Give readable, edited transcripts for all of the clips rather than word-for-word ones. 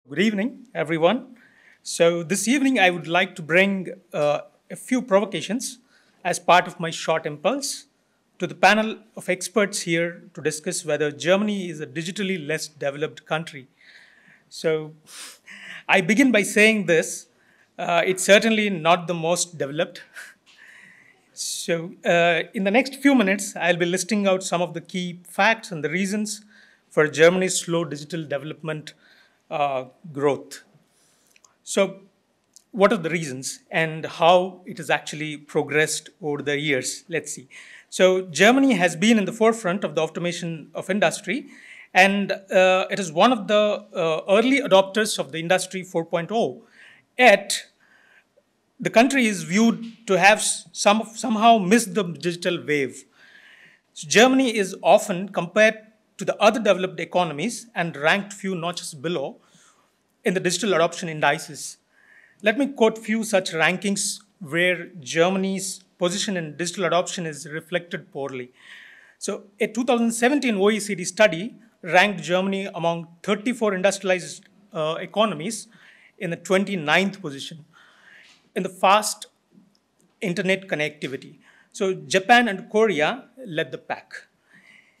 Good evening, everyone. So, this evening I would like to bring a few provocations as part of my short impulse to the panel of experts here to discuss whether Germany is a digitally less developed country. So, I begin by saying this it's certainly not the most developed. So, in the next few minutes, I'll be listing out some of the key facts and the reasons for Germany's slow digital development growth. So, what are the reasons and how it has actually progressed over the years? Let's see. So, Germany has been in the forefront of the automation of industry, and it is one of the early adopters of the Industry 4.0. Yet, the country is viewed to have somehow missed the digital wave. So Germany is often compared to the other developed economies and ranked few notches below in the digital adoption indices. Let me quote few such rankings where Germany's position in digital adoption is reflected poorly. So a 2017 OECD study ranked Germany among 34 industrialized economies in the 29th position in the fast internet connectivity. So Japan and Korea led the pack.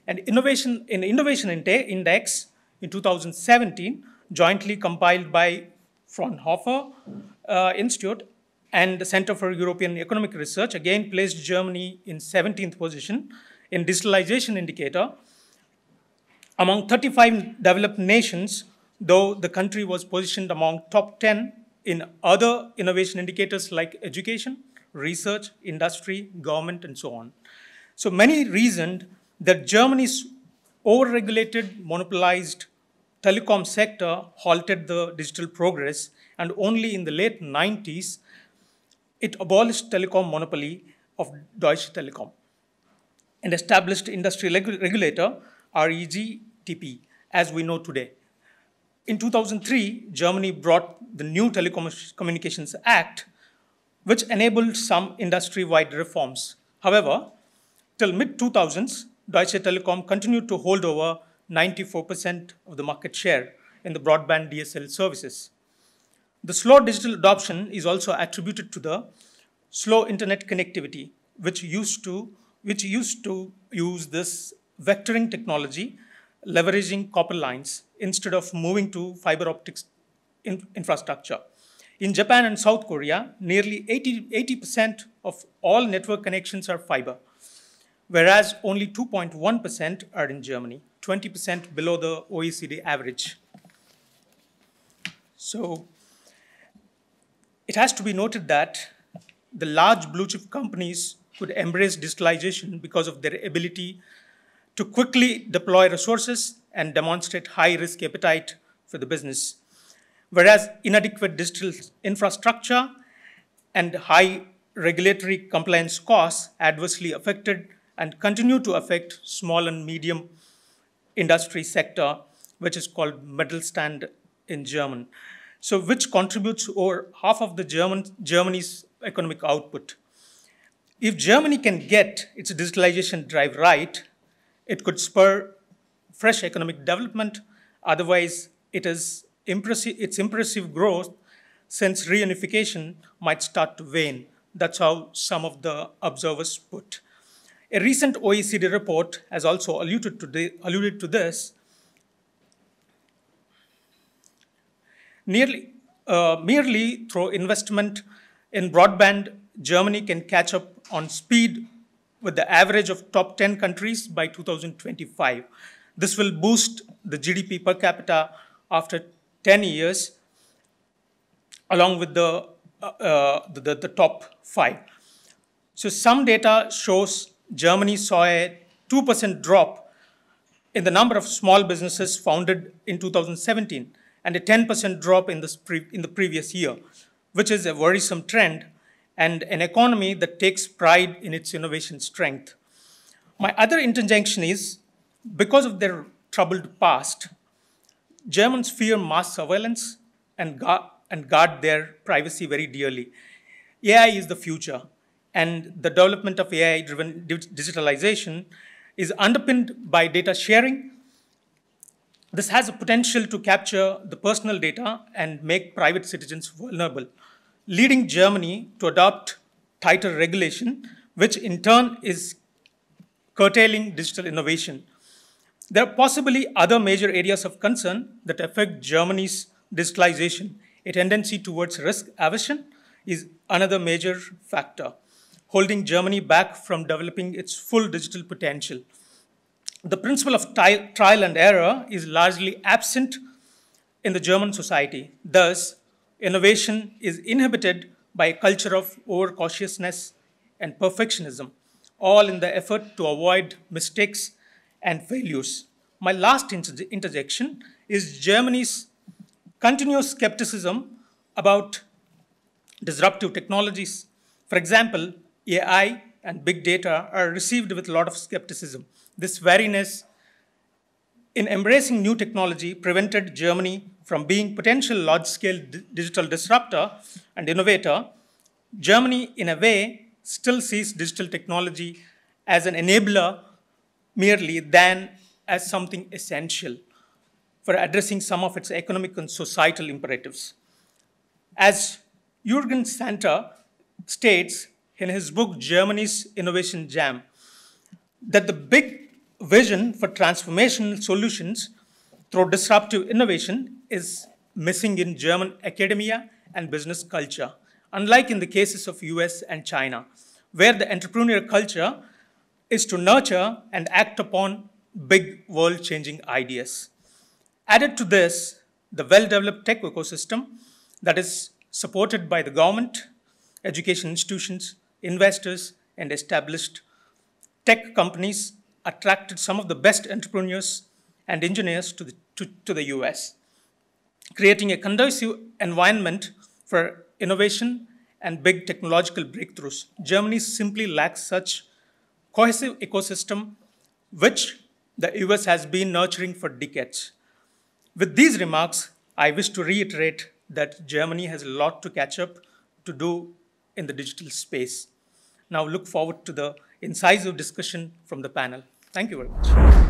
And Innovation Index in 2017, jointly compiled by Fraunhofer Institute and the Center for European Economic Research, again placed Germany in 17th position in digitalization indicator. Among 35 developed nations, though the country was positioned among top 10 in other innovation indicators like education, research, industry, government, and so on. So many reasoned that Germany's overregulated, monopolized telecom sector halted the digital progress, and only in the late 90s, it abolished telecom monopoly of Deutsche Telekom and established industry regulator, REGTP, as we know today. In 2003, Germany brought the new Telecommunications Act, which enabled some industry-wide reforms. However, till mid-2000s, Deutsche Telekom continued to hold over 94% of the market share in the broadband DSL services. The slow digital adoption is also attributed to the slow internet connectivity, which used to use this vectoring technology, leveraging copper lines instead of moving to fiber optics infrastructure. In Japan and South Korea, nearly 80% of all network connections are fiber, whereas only 2.1% are in Germany, 20% below the OECD average. So it has to be noted that the large blue chip companies could embrace digitalization because of their ability to quickly deploy resources and demonstrate high risk appetite for the business. Whereas inadequate digital infrastructure and high regulatory compliance costs adversely affected and continue to affect small and medium industry sector, which is called Mittelstand in German. So which contributes over half of the Germany's economic output. If Germany can get its digitalization drive right, it could spur fresh economic development. Otherwise, its impressive growth since reunification might start to wane. That's how some of the observers put. A recent OECD report has also alluded to this. Merely through investment in broadband, Germany can catch up on speed with the average of top 10 countries by 2025. This will boost the GDP per capita after 10 years, along with the top 5. So some data shows Germany saw a 2% drop in the number of small businesses founded in 2017 and a 10% drop in the previous year, which is a worrisome trend and an economy that takes pride in its innovation strength. My other interjection is, because of their troubled past, Germans fear mass surveillance and guard their privacy very dearly. AI is the future, and the development of AI-driven digitalization is underpinned by data sharing, This has a potential to capture the personal data and make private citizens vulnerable, leading Germany to adopt tighter regulation, which in turn is curtailing digital innovation. There are possibly other major areas of concern that affect Germany's digitalization. A tendency towards risk aversion is another major factor, holding Germany back from developing its full digital potential. The principle of trial and error is largely absent in the German society. Thus, innovation is inhibited by a culture of overcautiousness and perfectionism, all in the effort to avoid mistakes and failures. My last interjection is Germany's continuous skepticism about disruptive technologies. For example, AI and big data are received with a lot of skepticism. This wariness in embracing new technology prevented Germany from being potential large-scale digital disruptor and innovator. Germany, in a way, still sees digital technology as an enabler merely than as something essential for addressing some of its economic and societal imperatives. As Jürgen Santer states in his book, Germany's Innovation Jam, that the big vision for transformational solutions through disruptive innovation is missing in German academia and business culture, unlike in the cases of US and China, where the entrepreneurial culture is to nurture and act upon big world-changing ideas. Added to this, the well-developed tech ecosystem that is supported by the government, education institutions, investors, and established tech companies attracted some of the best entrepreneurs and engineers to the US, creating a conducive environment for innovation and big technological breakthroughs. Germany simply lacks such cohesive ecosystem, which the US has been nurturing for decades. With these remarks, I wish to reiterate that Germany has a lot to catch up to do in the digital space. Now look forward to the incisive discussion from the panel. Thank you very much.